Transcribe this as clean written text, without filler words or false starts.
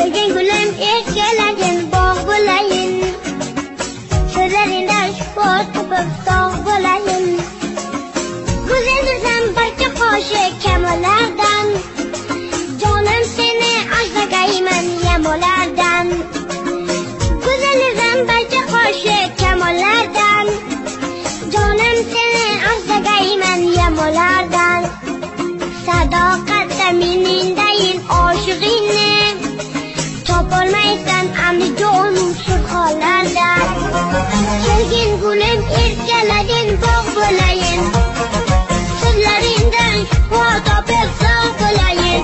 Sevgin gülüm erkeledin bog' bo'layin. So'zlaringdan shifo topib sog' bo'layin. Go'zalsan barcha qoshi kamollardan. Jonim seni asragayman yamolardan. Go'zalsan barcha qoshi kamollardan. Jonim seni asragayman yamolardan. Sadoqatda menindayin oshig'ingni topolmaysan andijon surxonlardan. Kelgin gulim erkaladin bog' bo'layin. So'zlaringdan shifo topib sog' bo'layin.